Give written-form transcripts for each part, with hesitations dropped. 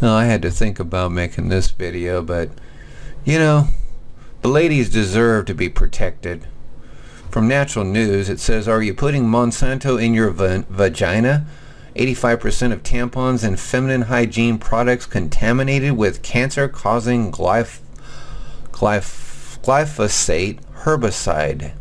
Now, I had to think about making this video, but you know, the ladies deserve to be protected. From Natural News, it says, are you putting Monsanto in your vagina? 85% of tampons and feminine hygiene products contaminated with cancer-causing glyphosate herbicide.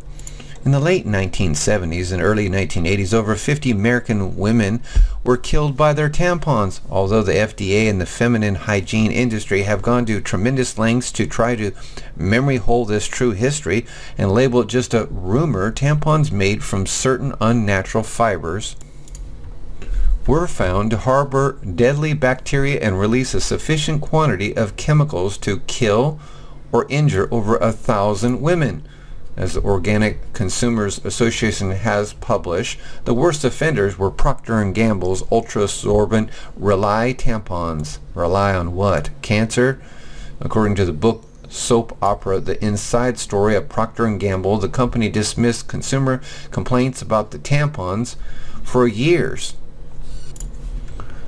In the late 1970s and early 1980s, over 50 American women were killed by their tampons. Although the FDA and the feminine hygiene industry have gone to tremendous lengths to try to memory hold this true history and label it just a rumor, tampons made from certain unnatural fibers were found to harbor deadly bacteria and release a sufficient quantity of chemicals to kill or injure over 1,000 women. As the Organic Consumers Association has published, the worst offenders were Procter & Gamble's ultra-absorbent Rely tampons. Rely on what? Cancer? According to the book soap opera The Inside Story of Procter & Gamble, the company dismissed consumer complaints about the tampons for years.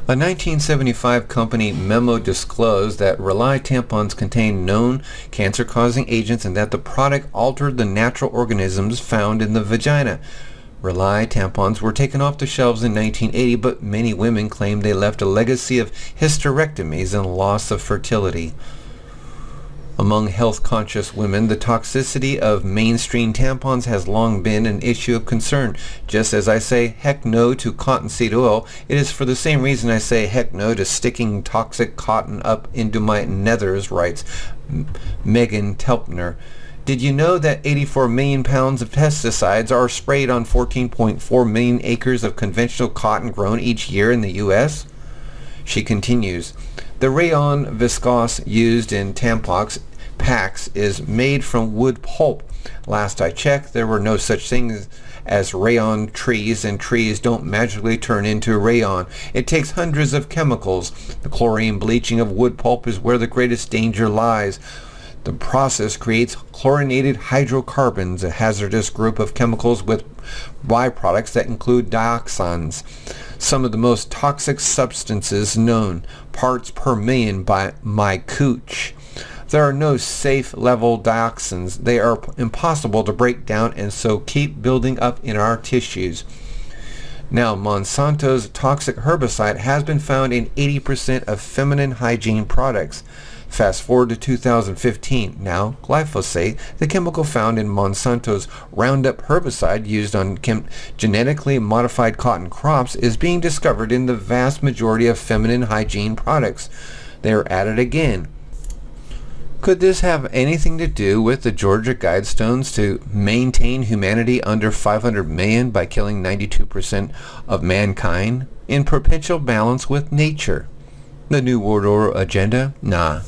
A 1975 company memo disclosed that Rely tampons contained known cancer-causing agents and that the product altered the natural organisms found in the vagina. Rely tampons were taken off the shelves in 1980, but many women claimed they left a legacy of hysterectomies and loss of fertility. Among health-conscious women, the toxicity of mainstream tampons has long been an issue of concern. Just as I say heck no to cottonseed oil, it is for the same reason I say heck no to sticking toxic cotton up into my nethers, writes Megan Telpner. Did you know that 84 million pounds of pesticides are sprayed on 14.4 million acres of conventional cotton grown each year in the U.S.? She continues, the rayon viscose used in Tampax packs is made from wood pulp. Last I checked, there were no such things as rayon trees, and trees don't magically turn into rayon. It takes hundreds of chemicals. The chlorine bleaching of wood pulp is where the greatest danger lies. The process creates chlorinated hydrocarbons, a hazardous group of chemicals with byproducts that include dioxins, some of the most toxic substances known, parts per million by my cooch. There are no safe level dioxins. They are impossible to break down and so keep building up in our tissues. Now, Monsanto's toxic herbicide has been found in 80% of feminine hygiene products. Fast forward to 2015. Now, glyphosate, the chemical found in Monsanto's Roundup herbicide used on genetically modified cotton crops, is being discovered in the vast majority of feminine hygiene products. They are added again. Could this have anything to do with the Georgia Guidestones to maintain humanity under 500 million by killing 92% of mankind in perpetual balance with nature? The New World Order agenda? Nah.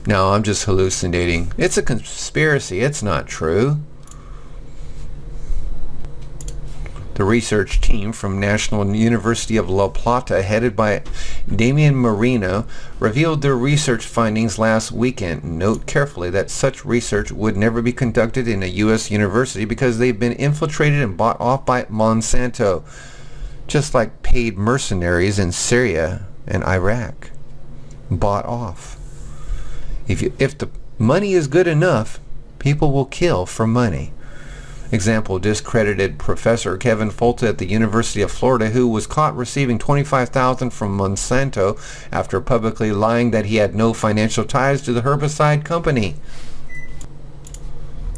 No, I'm just hallucinating. It's a conspiracy. It's not true. The research team from National University of La Plata, headed by Damian Marino, revealed their research findings last weekend. Note carefully that such research would never be conducted in a U.S. university because they've been infiltrated and bought off by Monsanto, just like paid mercenaries in Syria and Iraq. Bought off. If the money is good enough, people will kill for money. Example, discredited Professor Kevin Folta at the University of Florida, who was caught receiving $25,000 from Monsanto after publicly lying that he had no financial ties to the herbicide company.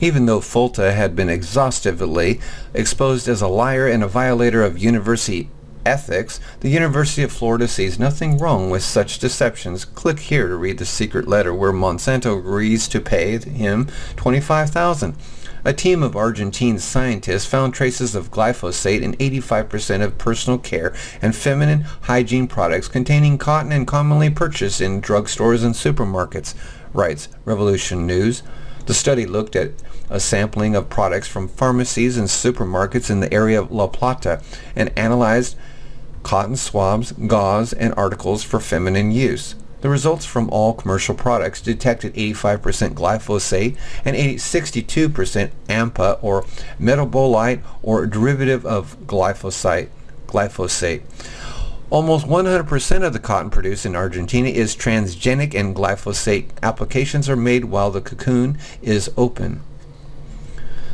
Even though Folta had been exhaustively exposed as a liar and a violator of university ethics, the University of Florida sees nothing wrong with such deceptions. Click here to read the secret letter where Monsanto agrees to pay him $25,000. A team of Argentine scientists found traces of glyphosate in 85% of personal care and feminine hygiene products containing cotton and commonly purchased in drugstores and supermarkets, writes Revolution News. The study looked at a sampling of products from pharmacies and supermarkets in the area of La Plata and analyzed cotton swabs, gauze, and articles for feminine use. The results from all commercial products detected 85% glyphosate and 62% AMPA, or metabolite or derivative of glyphosate. Almost 100% of the cotton produced in Argentina is transgenic, and glyphosate applications are made while the cocoon is open.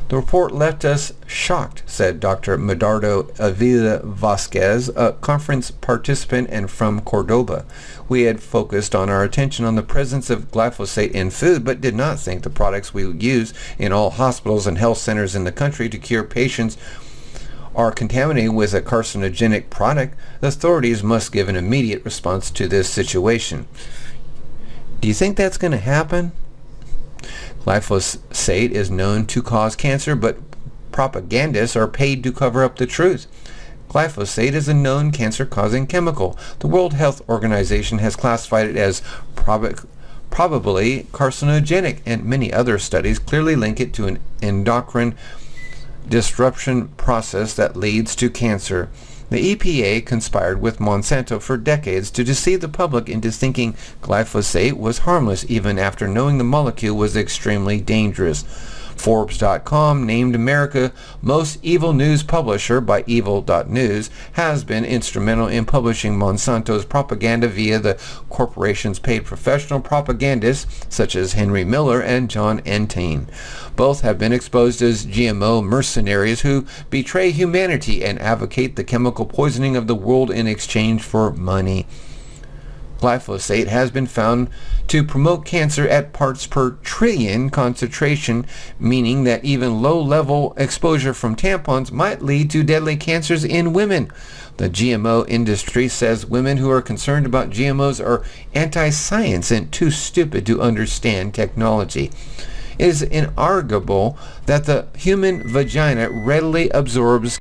The report left us shocked, said Dr. Medardo Avila Vasquez, a conference participant and from Cordoba. We had focused our attention on the presence of glyphosate in food, but did not think the products we use in all hospitals and health centers in the country to cure patients are contaminated with a carcinogenic product. The authorities must give an immediate response to this situation. Do you think that's going to happen? Glyphosate is known to cause cancer, but propagandists are paid to cover up the truth. Glyphosate is a known cancer-causing chemical. The World Health Organization has classified it as probably carcinogenic, and many other studies clearly link it to an endocrine disruption process that leads to cancer. The EPA conspired with Monsanto for decades to deceive the public into thinking glyphosate was harmless, even after knowing the molecule was extremely dangerous. Forbes.com named America most evil news publisher by evil.news has been instrumental in publishing Monsanto's propaganda via the corporation's paid professional propagandists such as Henry Miller and John Entine. Both have been exposed as GMO mercenaries who betray humanity and advocate the chemical poisoning of the world in exchange for money. Glyphosate has been found to promote cancer at parts per trillion concentration, meaning that even low-level exposure from tampons might lead to deadly cancers in women. The GMO industry says women who are concerned about GMOs are anti-science and too stupid to understand technology. It is inarguable that the human vagina readily absorbs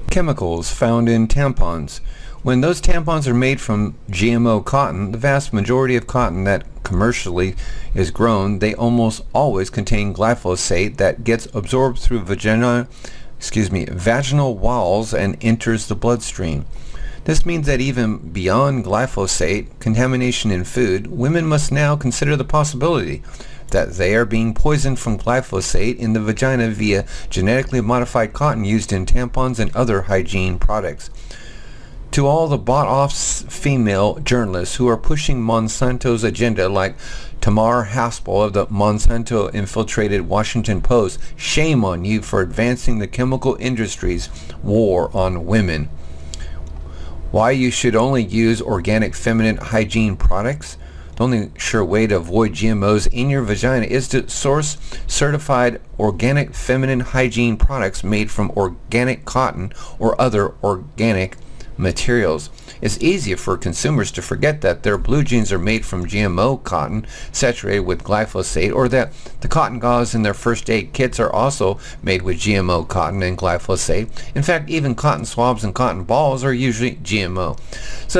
chemicals found in tampons. When those tampons are made from GMO cotton, the vast majority of cotton that commercially is grown, they almost always contain glyphosate that gets absorbed through vaginal walls and enters the bloodstream. This means that even beyond glyphosate contamination in food, women must now consider the possibility that they are being poisoned from glyphosate in the vagina via genetically modified cotton used in tampons and other hygiene products. To all the bought-off female journalists who are pushing Monsanto's agenda, like Tamar Haspel of the Monsanto-infiltrated Washington Post, shame on you for advancing the chemical industry's war on women. Why you should only use organic feminine hygiene products? The only sure way to avoid GMOs in your vagina is to source certified organic feminine hygiene products made from organic cotton or other organic materials. It's easier for consumers to forget that their blue jeans are made from GMO cotton saturated with glyphosate, or that the cotton gauze in their first aid kits are also made with GMO cotton and glyphosate. In fact, even cotton swabs and cotton balls are usually GMO. So